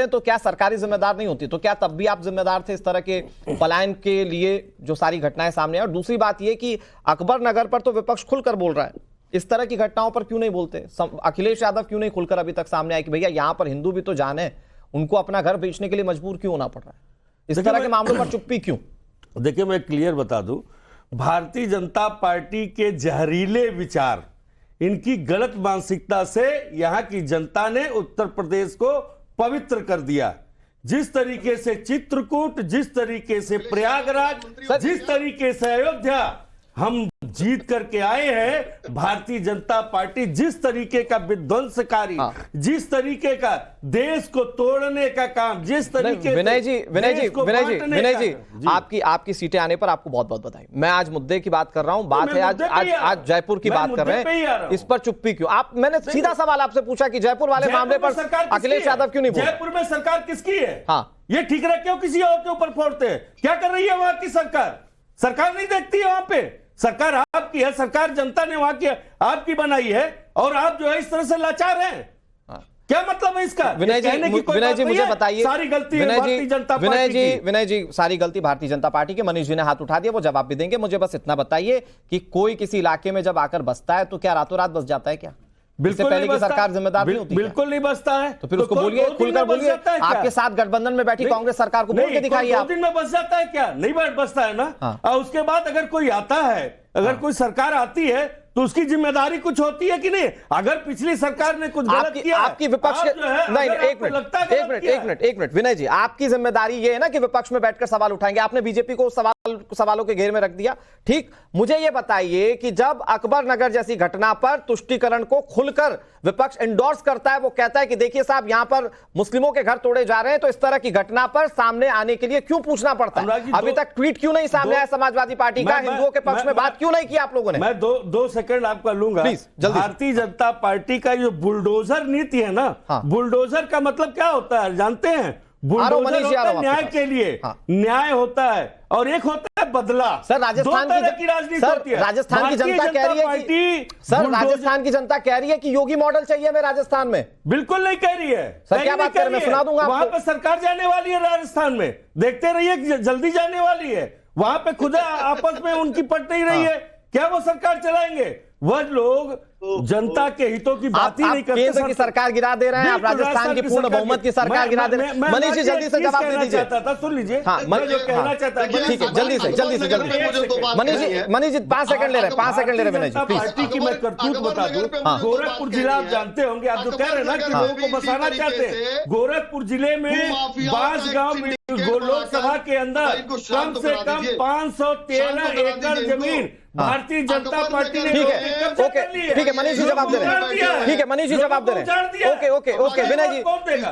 हैं तो क्या सरकारी जिम्मेदार नहीं होती? तो क्या तब भी आप जिम्मेदार थे इस तरह के पलायन के लिए जो सारी घटनाएं सामने आई? और दूसरी बात यह कि अकबर नगर पर तो विपक्ष खुलकर बोल रहा है, इस तरह की घटनाओं पर क्यों नहीं बोलते? अखिलेश यादव क्यों नहीं खुलकर अभी तक सामने आए कि भैया यहां पर हिंदू भी तो जान है, उनको अपना घर बेचने के लिए मजबूर क्यों होना पड़ रहा है? इस तरह के मामलों पर चुप्पी क्यों? देखिए, मैं क्लियर बता दूं, भारतीय जनता पार्टी के जहरीले विचार, इनकी गलत मानसिकता से यहां की जनता ने उत्तर प्रदेश को पवित्र कर दिया। जिस तरीके से चित्रकूट, जिस तरीके से प्रयागराज, जिस तरीके से अयोध्या हम जीत करके आए हैं, भारतीय जनता पार्टी जिस तरीके का विध्वंसकारी, जिस तरीके का देश को तोड़ने का काम, जिस तरीके विनय जी, आपकी सीटें आने पर आपको बहुत बहुत बधाई। मैं आज मुद्दे की बात कर रहा हूं, बात है आज जयपुर की बात कर रहे हैं, इस पर चुप्पी क्यों? मैंने सीधा सवाल आपसे पूछा कि जयपुर वाले मामले पर अखिलेश यादव क्यों नहीं बोल? जयपुर में सरकार किसकी है? हाँ, ये ठीकरा क्यों किसी और के ऊपर फोड़ते हैं? क्या कर रही है वहां की सरकार? सरकार नहीं देखती है वहां पे? सरकार आपकी है, सरकार जनता ने वहां की आपकी बनाई है, और आप जो है इस तरह से लाचार हैं। क्या मतलब है इसका? विनय जी मुझे बताइए, सारी गलती भारतीय जनता पार्टी की। विनय जी, सारी गलती भारतीय जनता पार्टी की। मनीष जी ने हाथ उठा दिया, वो जवाब भी देंगे। मुझे बस इतना बताइए कि कोई किसी इलाके में जब आकर बसता है तो क्या रातों रात बस जाता है क्या? बिल्कुल पहले की सरकार जिम्मेदार नहीं होती? बिल्कुल नहीं बसता है। तो फिर उसको बोलिए, खुलकर बोलिए। आपके साथ गठबंधन में बैठी कांग्रेस सरकार को बोल के दिखाइए। 2 दिन में बस जाता है क्या? नहीं बसता है ना। और उसके बाद अगर कोई आता है, अगर कोई सरकार आती है तो उसकी जिम्मेदारी कुछ होती है कि नहीं? अगर पिछली सरकार ने कुछ गलत किया, आपकी विपक्ष नहीं, एक मिनट विनय जी, आपकी जिम्मेदारी ये है ना कि विपक्ष में बैठकर सवाल उठाएंगे। आपने बीजेपी को सवालों के घेर में रख दिया। ठीक, मुझे यह बताइए कि जब अकबर नगर जैसी घटना पर तुष्टीकरण को खुलकर विपक्ष एंडोर्स करता है, वो कहता है कि देखिए साहब, यहां पर मुस्लिमों के घर तोड़े जा रहे हैं, तो इस तरह की घटना पर सामने आने के लिए क्यों पूछना पड़ता है? अभी तक ट्वीट क्यों नहीं सामने आया समाजवादी पार्टी का? हिंदुओं के पक्ष में बात क्यों नहीं की आप लोगों ने? मैं दो सेकंड आपका लूंगा। भारतीय जनता पार्टी का जो बुलडोजर नीति है ना, बुलडोजर का मतलब क्या होता है जानते हैं? बुलडोजर होता है न्याय के लिए, न्याय होता है, और एक होता है बदला। सर, राजस्थान की राजनीति होती है। राजस्थान की जनता कह रही है कि सर, राजस्थान की जनता कह रही है कि योगी मॉडल चाहिए हमें राजस्थान में। बिल्कुल नहीं कह रही है सर, क्या बात कर रहे हैं? मैं सुना दूंगा। वहां पर सरकार जाने वाली है राजस्थान में, देखते रहिए, जल्दी जाने वाली है। वहां पे खुदा आपस में उनकी पट नहीं रही है। क्या वो सरकार चलाएंगे? वह लोग जनता के हितों की बात ही नहीं करते। केंद्र की सरकार गिरा दे रहे हैं, आप राजस्थान की पूर्ण बहुमत की सरकार गिरा दे रहे हैं। मनीष जी, जल्दी से जवाब दे दीजिए। सुन लीजिए, कहना चाहता था। ठीक है, जल्दी से मनीष जी 5 सेकंड ले रहे हैं, 5 सेकंड ले रहे हैं। विनय जी, पार्टी की मैं करतूत बता दूं। गोरखपुर जिला आप जानते होंगे, आप जो कह रहे हैं ना कि लोगों को बसाना चाहते हैं, गोरखपुर जिले में बांसगांव लोकसभा के अंदर कम से कम 513 एकड़ जमीन भारतीय जनता पार्टी ने ठीक है मनीष जी जवाब दे रहे हैं। ठीक है मनीष जी जवाब दे रहे हैं। ओके विनय जी,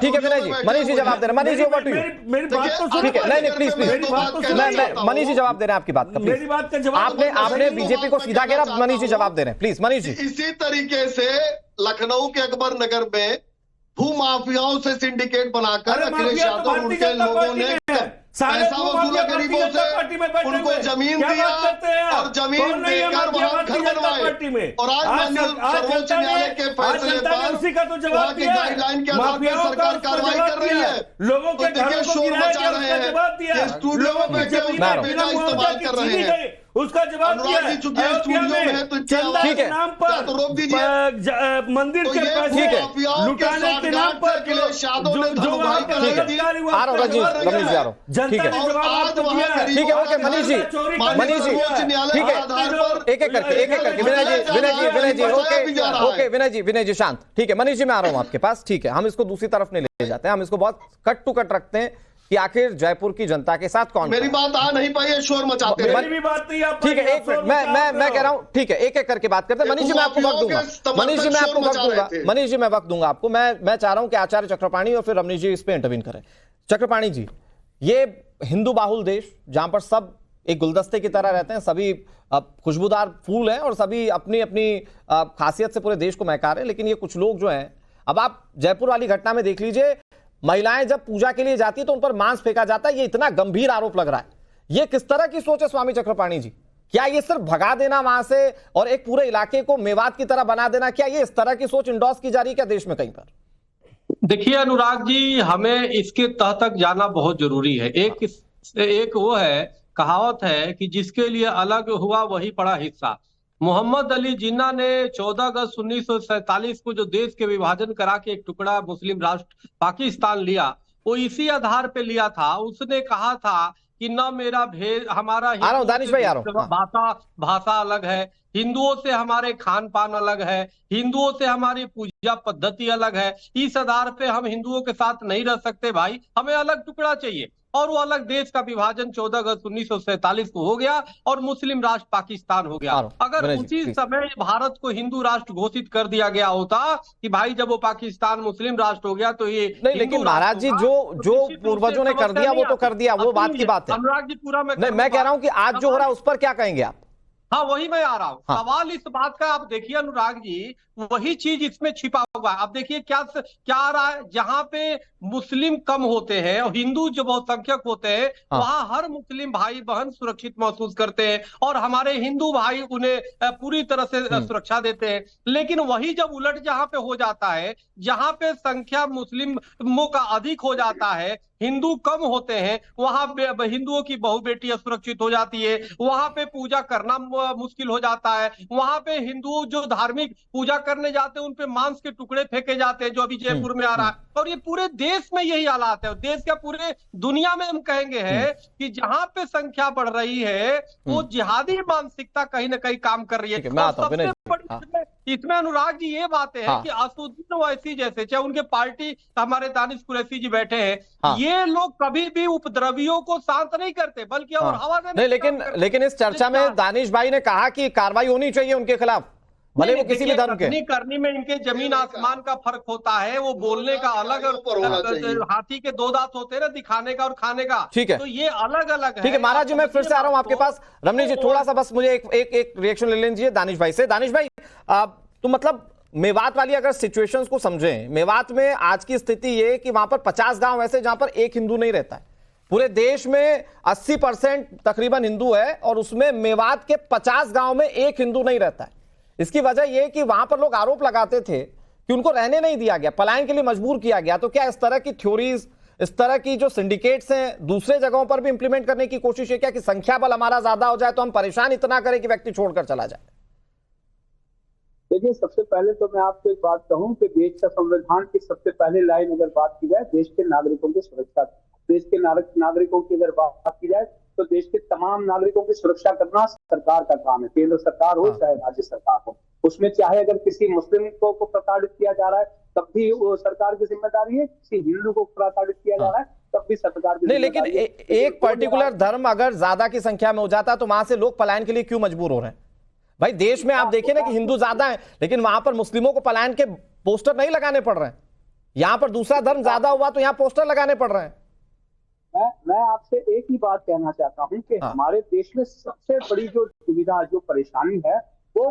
ठीक है विनय जी, मनीष जी जवाब दे रहे हैं। Manish ji, over to you. मेरी बात तो सुनो। ठीक है, नहीं प्लीज, मैं मनीष जी जवाब दे रहे हैं आपकी बात का। मेरी बात का जवाब आपने बीजेपी को सीधा घेरा, मनीष जी जवाब दे रहे हैं, प्लीज मनीष जी। इसी तरीके से लखनऊ के अकबर नगर में भू माफियाओं से सिंडिकेट बनाकर अखिलेश यादव उनके लोगों ने पैसा वसूला गरीबों से, उनको जमीन दिया और जमीन देकर वहां घर बनवाए। और आज माननीय सर्वोच्च न्यायालय के फैसले पर वहां की गाइडलाइन के आधार पर सरकार कार्रवाई कर रही है। लोगों के देखिए शोर मचा रहे हैं, स्टूडियो में बैठे उनका बेटा इस्तेमाल कर रहे हैं। उसका जवाब दिया है। स्टूडियो में है तो ठीक है, नाम पर तो रोक दीजिए। मंदिर के पैसे लुटाने के नाम पर जो वहां पर अधिकारी हुआ, ठीक है, ओके मनीष जी, ठीक है, एक एक करके विनय जी शांत। ठीक है मनीष जी, मैं आ रहा हूं आपके पास। ठीक है, हम इसको दूसरी तरफ नहीं ले जाते हैं, हम इसको बहुत कट टू कट रखते हैं कि आखिर जयपुर की जनता के साथ कौन। मेरी बात आ नहीं पाई है, शोर मचाते हैं। मेरी बात नहीं आप। ठीक है, एक मिनट, मैं कह रहा हूं। ठीक है, एक एक करके बात करते हैं। मनीष जी, मैं आपको वक्त दूंगा। मनीष जी, मैं आपको वक्त दूंगा। मनीष जी, मैं वक्त दूंगा आपको। मैं चाह रहा हूं कि आचार्य चक्रपाणी और फिर रमनीश जी इस पे इंटरवीन करें। चक्रपाणी जी, ये हिंदू बाहुल देश जहां पर सब एक गुलदस्ते की तरह रहते हैं, सभी खुशबूदार फूल हैं और सभी अपनी अपनी खासियत से पूरे देश को महका रहे हैं, लेकिन ये कुछ लोग जो हैं, अब आप जयपुर वाली घटना में देख लीजिए, महिलाएं जब पूजा के लिए जाती है तो उन पर मांस फेंका जाता है। ये इतना गंभीर आरोप लग रहा है। ये किस तरह की सोच है स्वामी चक्रपाणी जी? क्या ये सिर्फ भगा देना वहां से और एक पूरे इलाके को मेवात की तरह बना देना, क्या ये इस तरह की सोच इंडोर्स की जा रही है क्या देश में कहीं पर? देखिए अनुराग जी, हमें इसके तह तक जाना बहुत जरूरी है। एक वो है, कहावत है कि जिसके लिए अलग हुआ वही पड़ा हिस्सा। मोहम्मद अली जिन्ना ने 14 अगस्त 1947 को जो देश के विभाजन करा के एक टुकड़ा मुस्लिम राष्ट्र पाकिस्तान लिया, वो इसी आधार पे लिया था। उसने कहा था कि न मेरा भेद, हमारा आ रहा हूं दानिश भाई, आ रहा हूं। भाषा अलग है, हिंदुओं से हमारे खान पान अलग है, हिंदुओं से हमारी पूजा पद्धति अलग है। इस आधार पे हम हिंदुओं के साथ नहीं रह सकते भाई, हमें अलग टुकड़ा चाहिए। और वो अलग देश का विभाजन 14 अगस्त 1947 को हो गया और मुस्लिम राष्ट्र पाकिस्तान हो गया। अगर उसी समय भारत को हिंदू राष्ट्र घोषित कर दिया गया होता कि भाई जब वो पाकिस्तान मुस्लिम राष्ट्र हो गया तो ये नहीं, लेकिन महाराज जी जो पूर्वजों ने कर दिया वो तो कर दिया, वो बात की बात है। अनुराग जी पूरा मैं कह रहा हूं कि आज जो हो रहा है उस पर क्या कहेंगे आप? हाँ, वही मैं आ रहा हूँ। सवाल इस बात का, आप देखिए अनुराग जी, वही चीज इसमें छिपा हुआ है। अब देखिए क्या आ रहा है, जहां पे मुस्लिम कम होते हैं और हिंदू जो बहुसंख्यक होते हैं, वहां हर मुस्लिम भाई बहन सुरक्षित महसूस करते हैं और हमारे हिंदू भाई उन्हें पूरी तरह से सुरक्षा देते हैं। लेकिन वही जब उलट जहां पे हो जाता है, जहां पे संख्या मुस्लिमों का अधिक हो जाता है, हिंदू कम होते हैं, वहां हिंदुओं की बहु बेटियां सुरक्षित हो जाती है, वहां पे पूजा करना मुश्किल हो जाता है, वहां पे हिंदू जो धार्मिक पूजा करने जाते हैं उन पे मांस के टुकड़े फेंके जाते हैं, जो अभी जयपुर में आ रहा है। और ये पूरे देश में यही हालात है, देश का पूरे दुनिया में हम कहेंगे है कि जहां पे संख्या बढ़ रही है वो जिहादी मानसिकता कहीं ना कहीं काम कर रही है। सबसे बड़ी इसमें अनुराग जी ये बात है कि असदुद्दीन ओवैसी जैसे, चाहे उनके पार्टी हमारे दानिश कुरैशी जी बैठे हैं, ये लोग कभी भी उपद्रवियों को शांत नहीं करते बल्कि और हवा देने। नहीं, लेकिन इस चर्चा में दानिश भाई ने कहा कि कार्रवाई होनी चाहिए उनके खिलाफ, भले वो किसी भी धर्म के। करनी में इनके जमीन आसमान का फर्क होता है, वो बोलने का अलग, हाथी के दो दांत होते हैं ना, दिखाने का और खाने का। ठीक है, तो ये अलग अलग है। ठीक है महाराज जी, मैं फिर से आ रहा हूं आपके पास। रमनीश जी थोड़ा सा बस मुझे एक रिएक्शन ले लीजिए दानिश भाई से। दानिश भाई, तो मतलब मेवात वाली अगर सिचुएशंस को समझें, मेवात में आज की स्थिति ये कि वहां पर 50 गांव ऐसे जहां पर एक हिंदू नहीं रहता है। पूरे देश में 80% तकरीबन हिंदू है और उसमें मेवात के 50 गांव में एक हिंदू नहीं रहता है। इसकी वजह यह कि वहां पर लोग आरोप लगाते थे कि उनको रहने नहीं दिया गया, पलायन के लिए मजबूर किया गया। तो क्या इस तरह की थ्योरीज, इस तरह की जो सिंडिकेट्स हैं, दूसरे जगहों पर भी इंप्लीमेंट करने की कोशिश है क्या कि संख्या बल हमारा ज्यादा हो जाए तो हम परेशान इतना करें कि व्यक्ति छोड़कर चला जाए? देखिए, सबसे पहले तो मैं आपको एक बात कहूं कि देश का संविधान की सबसे पहली लाइन अगर बात की जाए देश के नागरिकों की सुरक्षा, देश के नागरिकों की अगर बात की जाए तो देश के तमाम नागरिकों की सुरक्षा करना सरकार का काम है, केंद्र सरकार हो चाहे राज्य सरकार हो। उसमें चाहे अगर किसी मुस्लिम को प्रताड़ित किया जा रहा है तब भी वो सरकार की जिम्मेदारी है, किसी हिंदू को प्रताड़ित किया जा रहा है तब भी सरकार की नहीं। लेकिन एक पर्टिकुलर धर्म अगर ज्यादा की संख्या में हो जाता है तो वहां से लोग पलायन के लिए क्यों मजबूर हो रहे हैं? भाई देश में आप देखिए ना कि हिंदू ज्यादा है, लेकिन वहां पर मुस्लिमों को पलायन के पोस्टर नहीं लगाने पड़ रहे हैं। यहां पर दूसरा धर्म ज्यादा हुआ तो यहां पोस्टर लगाने पड़ रहे हैं। मैं आपसे एक ही बात कहना चाहता हूं कि हमारे देश में सबसे बड़ी जो दुविधा, जो परेशानी है वो